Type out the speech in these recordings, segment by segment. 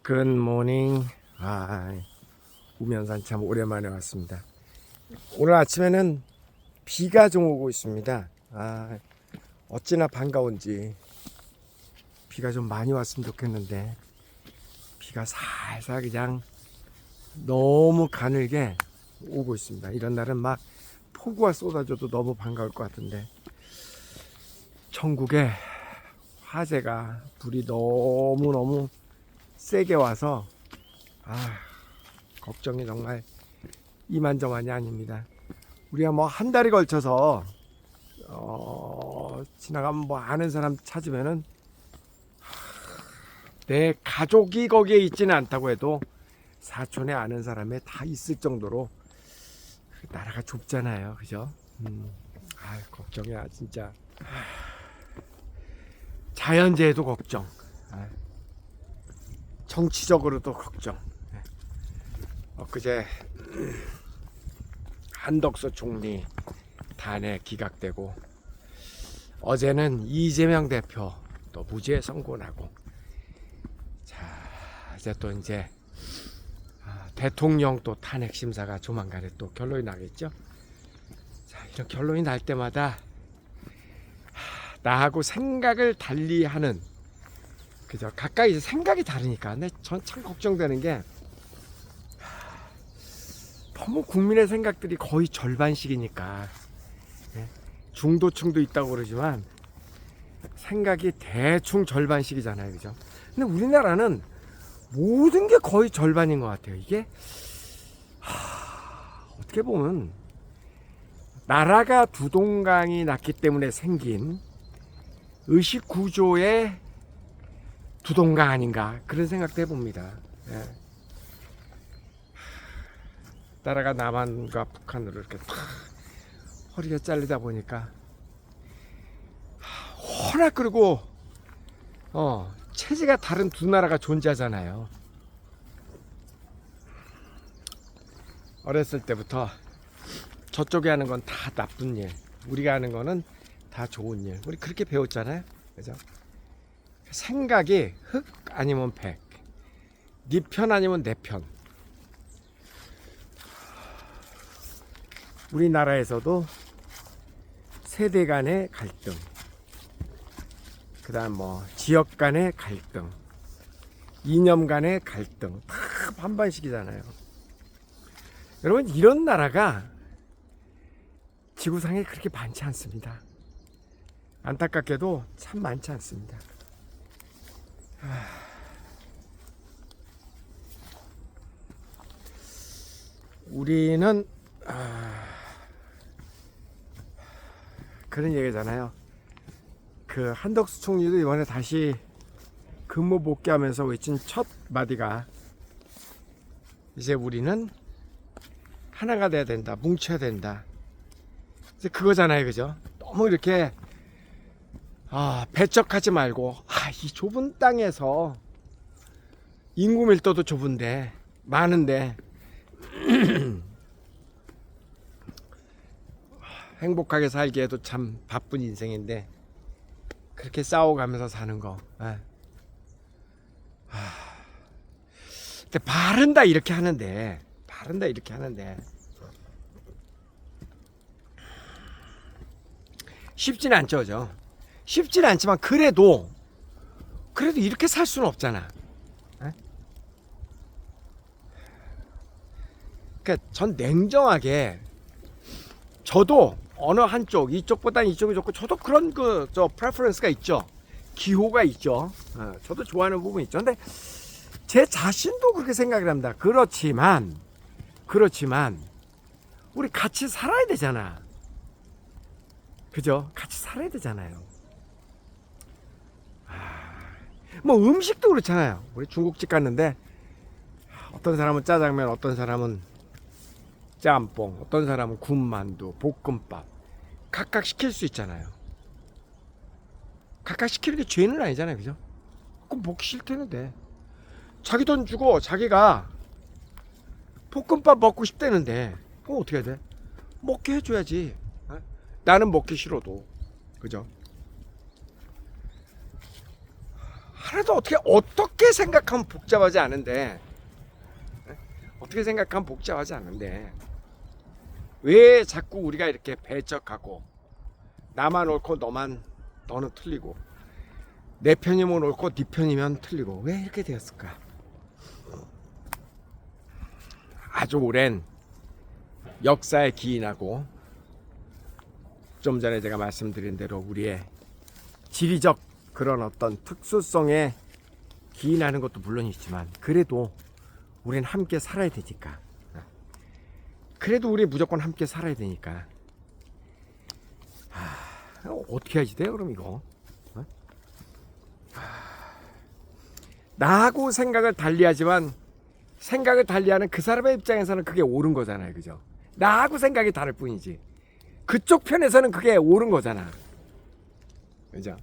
굿모닝. 우면산 참 오랜만에 왔습니다. 오늘 아침에는 비가 좀 오고 있습니다. 어찌나 반가운지. 비가 좀 많이 왔으면 좋겠는데 비가 살살 그냥 너무 가늘게 오고 있습니다. 이런 날은 막 폭우가 쏟아져도 너무 반가울 것 같은데 천국에 화재가 불이 너무너무 세게 와서 걱정이 정말 이만저만이 아닙니다. 우리가 뭐 한 달에 걸쳐서 지나가면 뭐 아는 사람 찾으면은 내 가족이 거기에 있지는 않다고 해도 사촌에 아는 사람에 다 있을 정도로 나라가 좁잖아요, 그죠? 걱정이야 진짜. 자연재해도 걱정, 정치적으로도 걱정. 엊그제 한덕수 총리 탄핵 기각되고 어제는 이재명 대표 또 무죄 선고 나고, 자 이제 또 대통령 또 탄핵 심사가 조만간에 또 결론이 나겠죠. 자, 이런 결론이 날 때마다 나하고 생각을 달리하는, 그죠? 각각 이제 생각이 다르니까. 근데 전 참 걱정되는 게 너무 국민의 생각들이 거의 절반씩이니까. 중도층도 있다고 그러지만 생각이 대충 절반씩이잖아요, 그죠? 근데 우리나라는 모든 게 거의 절반인 것 같아요. 이게 어떻게 보면 나라가 두 동강이 났기 때문에 생긴 의식 구조의 두 동강 아닌가, 그런 생각도 해봅니다. 나라가 남한과 북한으로 이렇게 탁 허리가 잘리다 보니까 워낙, 그리고 체제가 다른 두 나라가 존재하잖아요. 어렸을 때부터 저쪽에 하는 건 다 나쁜 일, 우리가 하는 거는 다 좋은 일, 우리 그렇게 배웠잖아요, 그죠? 생각이 흑 아니면 백, 네 편 아니면 내 편. 우리나라에서도 세대 간의 갈등, 그 다음 뭐 지역 간의 갈등, 이념 간의 갈등, 다 반반씩이잖아요. 여러분, 이런 나라가 지구상에 그렇게 많지 않습니다. 안타깝게도 참 많지 않습니다. 우리는 그런 얘기잖아요. 그 한덕수 총리도 이번에 다시 근무 복귀하면서 외친 첫 마디가 이제 우리는 하나가 돼야 된다, 뭉쳐야 된다, 이제 그거잖아요, 그죠? 너무 이렇게 배척하지 말고, 이 좁은 땅에서 인구 밀도도 좁은데 많은데 행복하게 살기에도 참 바쁜 인생인데 그렇게 싸워가면서 사는 거. 근데 바른다 이렇게 하는데 쉽지는 않죠, 그죠? 쉽지는 않지만 그래도 이렇게 살 수는 없잖아. 그러니까 전 냉정하게, 저도 어느 한쪽, 이쪽보다는 이쪽이 좋고, 저도 그런 프레퍼런스가 있죠. 기호가 있죠. 저도 좋아하는 부분이 있죠. 근데 제 자신도 그렇게 생각을 합니다. 그렇지만 우리 같이 살아야 되잖아, 그죠? 같이 살아야 되잖아요. 뭐 음식도 그렇잖아요. 우리 중국집 갔는데 어떤 사람은 짜장면, 어떤 사람은 짬뽕, 어떤 사람은 군만두, 볶음밥, 각각 시킬 수 있잖아요. 각각 시키는 게 죄는 아니잖아요, 그죠? 그럼 먹기 싫다는데 자기 돈 주고 자기가 볶음밥 먹고 싶다는데 그럼 어떻게 해야 돼? 먹게 해줘야지. 나는 먹기 싫어도, 그죠? 하나도 어떻게 생각하면 복잡하지 않은데, 어떻게 생각하면 복잡하지 않은데 왜 자꾸 우리가 이렇게 배척하고 나만 옳고 너는 틀리고 내 편이면 옳고 네 편이면 틀리고 왜 이렇게 되었을까? 아주 오랜 역사에 기인하고 좀 전에 제가 말씀드린 대로 우리의 지리적 그런 어떤 특수성에 기인하는 것도 물론이지만 그래도 우리는 함께 살아야 되니까. 그래도 우리 무조건 함께 살아야 되니까. 어떻게 하지 돼요 그럼 이거? 나하고 생각을 달리하지만 생각을 달리하는 그 사람의 입장에서는 그게 옳은 거잖아요, 그죠? 나하고 생각이 다를 뿐이지 그쪽 편에서는 그게 옳은 거잖아, 그죠?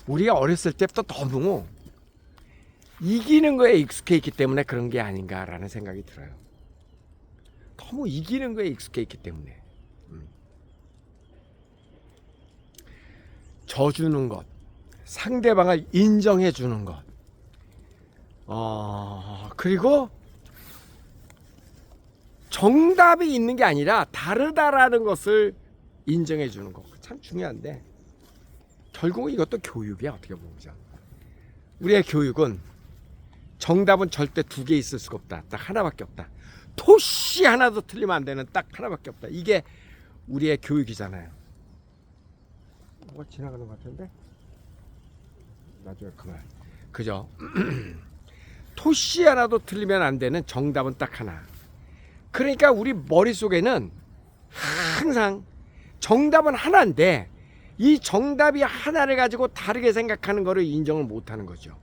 우리가 어렸을 때부터 너무 이기는 거에 익숙해 있기 때문에 그런 게 아닌가라는 생각이 들어요. 너무 이기는 거에 익숙해 있기 때문에. 져주는 것, 상대방을 인정해 주는 것, 그리고 정답이 있는 게 아니라 다르다라는 것을 인정해 주는 것 참 중요한데 결국은 이것도 교육이야. 어떻게 보면 우리의 교육은 정답은 절대 두 개 있을 수가 없다. 딱 하나밖에 없다. 토시 하나도 틀리면 안 되는 딱 하나밖에 없다. 이게 우리의 교육이잖아요. 뭐가 지나가는 것 같은데? 나중에 그만. 그죠? 토시 하나도 틀리면 안 되는 정답은 딱 하나. 그러니까 우리 머릿속에는 항상 정답은 하나인데 이 정답이 하나를 가지고 다르게 생각하는 거를 인정을 못하는 거죠.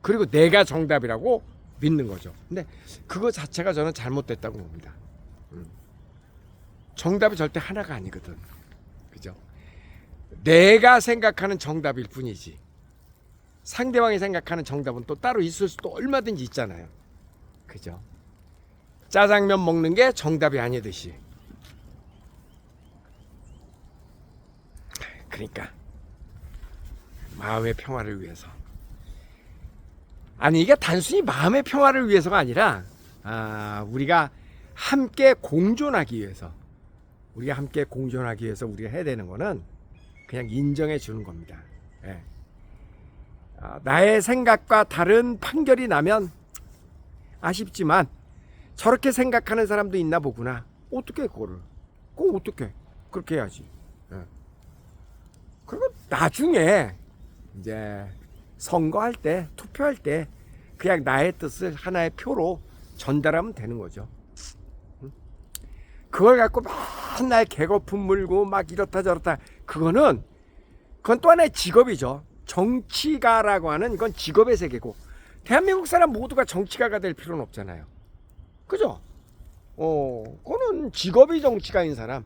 그리고 내가 정답이라고 믿는 거죠. 근데 그거 자체가 저는 잘못됐다고 봅니다. 정답이 절대 하나가 아니거든. 그죠? 내가 생각하는 정답일 뿐이지 상대방이 생각하는 정답은 또 따로 있을 수도 얼마든지 있잖아요. 그죠? 짜장면 먹는 게 정답이 아니듯이. 그러니까 마음의 평화를 위해서. 아니 이게 단순히 마음의 평화를 위해서가 아니라 우리가 함께 공존하기 위해서. 우리가 함께 공존하기 위해서 우리가 해야 되는 거는 그냥 인정해 주는 겁니다. 예. 나의 생각과 다른 판결이 나면 아쉽지만 저렇게 생각하는 사람도 있나 보구나. 어떻게 그거 어떻게 그렇게 해야지. 예. 그리고 나중에 이제 선거할 때 투표할 때 그냥 나의 뜻을 하나의 표로 전달하면 되는 거죠. 그걸 갖고 맨날 개거품 물고 막 이렇다 저렇다 그건 또 하나의 직업이죠. 정치가라고 하는 건 직업의 세계고 대한민국 사람 모두가 정치가가 될 필요는 없잖아요. 그죠? 그거는 직업이 정치가인 사람.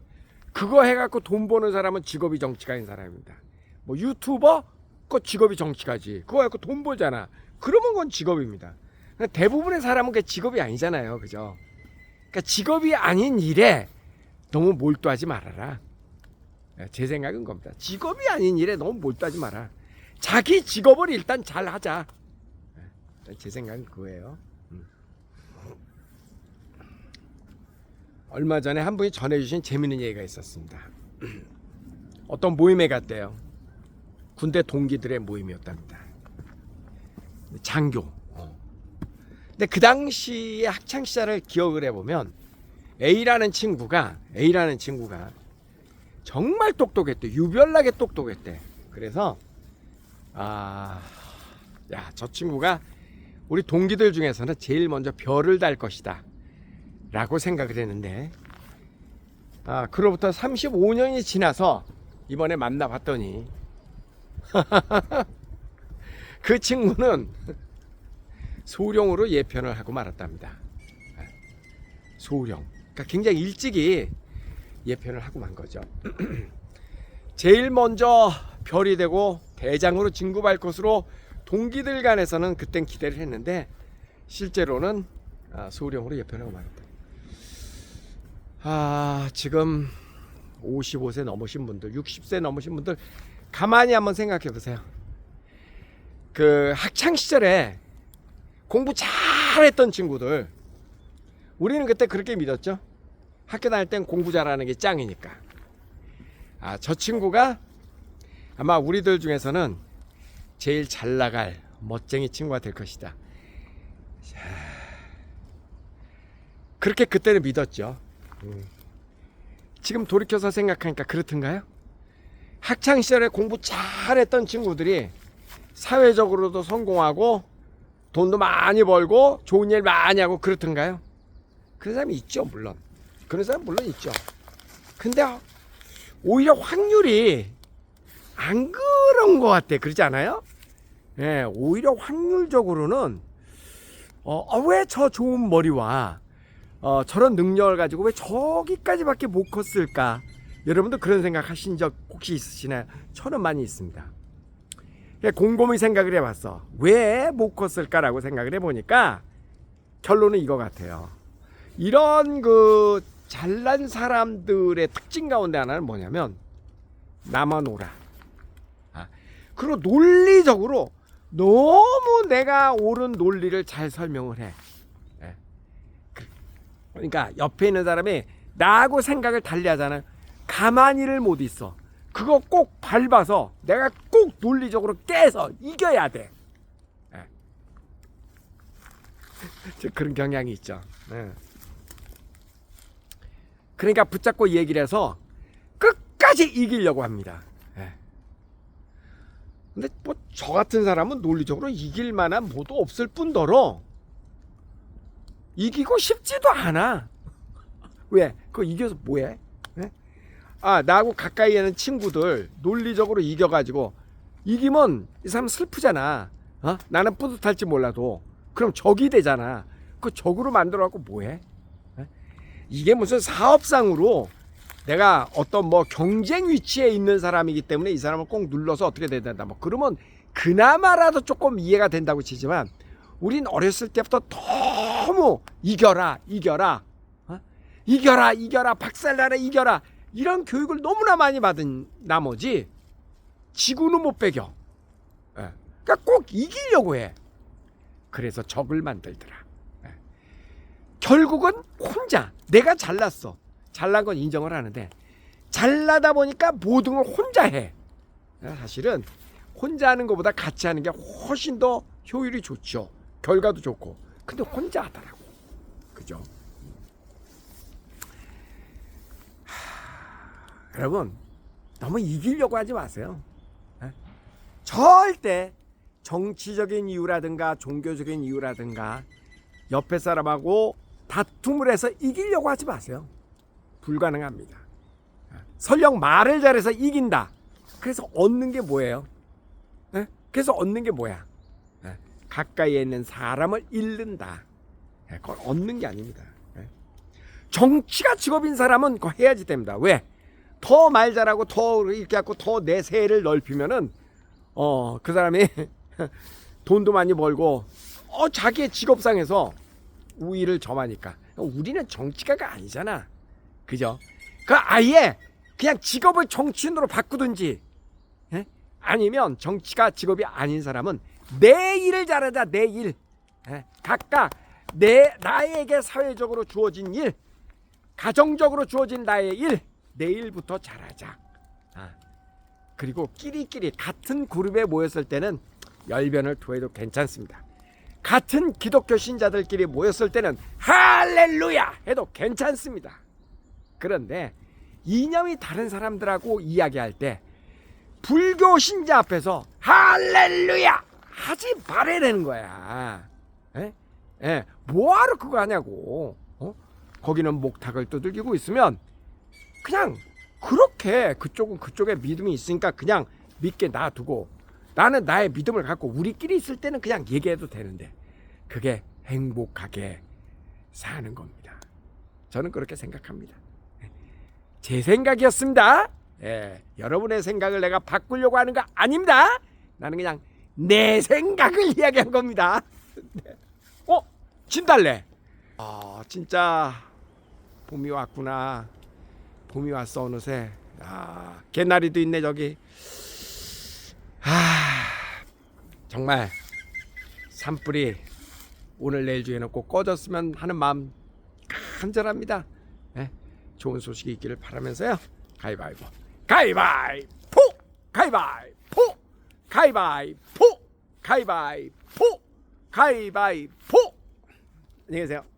그거 해갖고 돈 버는 사람은 직업이 정치가인 사람입니다. 뭐 유튜버? 그거 직업이 정치가지. 그거 해갖고 돈 벌잖아. 그러면 그건 직업입니다. 대부분의 사람은 그게 직업이 아니잖아요. 그죠? 그러니까 직업이 아닌 일에 너무 몰두하지 말아라. 제 생각은 겁니다. 직업이 아닌 일에 너무 몰두하지 마라. 자기 직업을 일단 잘 하자. 제 생각은 그거예요. 얼마 전에 한 분이 전해주신 재밌는 얘기가 있었습니다. 어떤 모임에 갔대요. 군대 동기들의 모임이었답니다. 장교. 근데 그 당시의 학창 시절을 기억을 해보면 A라는 친구가 정말 똑똑했대. 유별나게 똑똑했대. 그래서 저 친구가 우리 동기들 중에서는 제일 먼저 별을 달 것이다 라고 생각을 했는데 그로부터 35년이 지나서 이번에 만나봤더니 그 친구는 소령으로 예편을 하고 말았답니다. 소령. 그러니까 굉장히 일찍이 예편을 하고 만 거죠. 제일 먼저 별이 되고 대장으로 진급할 것으로 동기들 간에서는 그땐 기대를 했는데 실제로는 소령으로 예편하고 말았다. 지금 55세 넘으신 분들, 60세 넘으신 분들 가만히 한번 생각해 보세요. 그 학창 시절에 공부 잘했던 친구들, 우리는 그때 그렇게 믿었죠. 학교 다닐 땐 공부 잘하는 게 짱이니까. 저 친구가 아마 우리들 중에서는 제일 잘 나갈 멋쟁이 친구가 될 것이다. 그렇게 그때는 믿었죠. 지금 돌이켜서 생각하니까 그렇던가요? 학창 시절에 공부 잘했던 친구들이 사회적으로도 성공하고 돈도 많이 벌고 좋은 일 많이 하고 그렇던가요? 그런 사람이 있죠, 물론. 그런 사람 물론 있죠. 근데 오히려 확률이 안 그런 것 같아. 그렇지 않아요? 예, 오히려 확률적으로는 왜 저 좋은 머리와 저런 능력을 가지고 왜 저기까지밖에 못 컸을까? 여러분도 그런 생각 하신 적 혹시 있으시나요? 저는 많이 있습니다. 곰곰이 생각을 해봤어. 왜 못 컸을까라고 생각을 해보니까 결론은 이거 같아요. 이런 그 잘난 사람들의 특징 가운데 하나는 뭐냐면 남아노라. 그리고 논리적으로 너무 내가 옳은 논리를 잘 설명을 해. 그러니까 옆에 있는 사람이 나하고 생각을 달리하잖아요. 가만히를 못 있어. 그거 꼭 밟아서 내가 꼭 논리적으로 깨서 이겨야 돼. 그런 경향이 있죠. 그러니까 붙잡고 얘기를 해서 끝까지 이기려고 합니다. 근데 뭐 저 같은 사람은 논리적으로 이길 만한 뭐도 없을 뿐더러 이기고 싶지도 않아. 왜? 그거 이겨서 뭐해? 나하고 가까이 있는 친구들 논리적으로 이겨가지고 이기면 이 사람 슬프잖아. 나는 뿌듯할지 몰라도 그럼 적이 되잖아. 그 적으로 만들어갖고 뭐해? 이게 무슨 사업상으로 내가 어떤 뭐 경쟁 위치에 있는 사람이기 때문에 이 사람을 꼭 눌러서 어떻게 돼야 된다. 뭐 그러면 그나마라도 조금 이해가 된다고 치지만 우린 어렸을 때부터 너무 이겨라, 박살나라, 이겨라 이런 교육을 너무나 많이 받은 나머지 지구는 못 배겨. 그러니까 꼭 이기려고 해. 그래서 적을 만들더라. 결국은 혼자 내가 잘났어. 잘난 건 인정을 하는데 잘나다 보니까 모든 걸 혼자 해. 사실은 혼자 하는 것보다 같이 하는 게 훨씬 더 효율이 좋죠. 결과도 좋고. 근데 혼자 하더라고. 그죠? 여러분 너무 이기려고 하지 마세요. 절대 정치적인 이유라든가 종교적인 이유라든가 옆에 사람하고 다툼을 해서 이기려고 하지 마세요. 불가능합니다. 설령 말을 잘해서 이긴다. 그래서 얻는 게 뭐예요? 그래서 얻는 게 뭐야? 가까이에 있는 사람을 잃는다. 그걸 얻는 게 아닙니다. 정치가 직업인 사람은 그거 해야지 됩니다. 왜? 더 말 잘하고 더 이렇게 하고 더 내 세를 넓히면은 그 사람이 돈도 많이 벌고 자기의 직업상에서 우위를 점하니까. 우리는 정치가가 아니잖아. 그죠? 그 아예 그냥 직업을 정치인으로 바꾸든지 아니면 정치가 직업이 아닌 사람은 내 일을 잘하자. 내 일. 각각 나에게 사회적으로 주어진 일, 가정적으로 주어진 나의 일, 내 일부터 잘하자. 그리고 끼리끼리 같은 그룹에 모였을 때는 열변을 토해도 괜찮습니다. 같은 기독교 신자들끼리 모였을 때는 할렐루야 해도 괜찮습니다. 그런데 이념이 다른 사람들하고 이야기할 때 불교 신자 앞에서 할렐루야 하지 말아야 되는 거야. 뭐하러 그거 하냐고. 거기는 목탁을 두들기고 있으면 그냥 그렇게 그쪽은 그쪽에 믿음이 있으니까 그냥 믿게 놔두고 나는 나의 믿음을 갖고 우리끼리 있을 때는 그냥 얘기해도 되는데 그게 행복하게 사는 겁니다. 저는 그렇게 생각합니다. 제 생각이었습니다. 여러분의 생각을 내가 바꾸려고 하는 거 아닙니다. 나는 그냥 내 생각을 이야기한 겁니다. 진달래. 진짜 봄이 왔구나. 봄이 왔어 어느새. 개나리도 있네 저기. 정말 산불이 오늘 내일 중에는 꼭 꺼졌으면 하는 마음 간절합니다. 네, 좋은 소식이 있기를 바라면서요. 가위바위보, 가위바위보, 가위바위보, 가위바위보, 가위바위보, 가위바위보. 안녕히 계세요.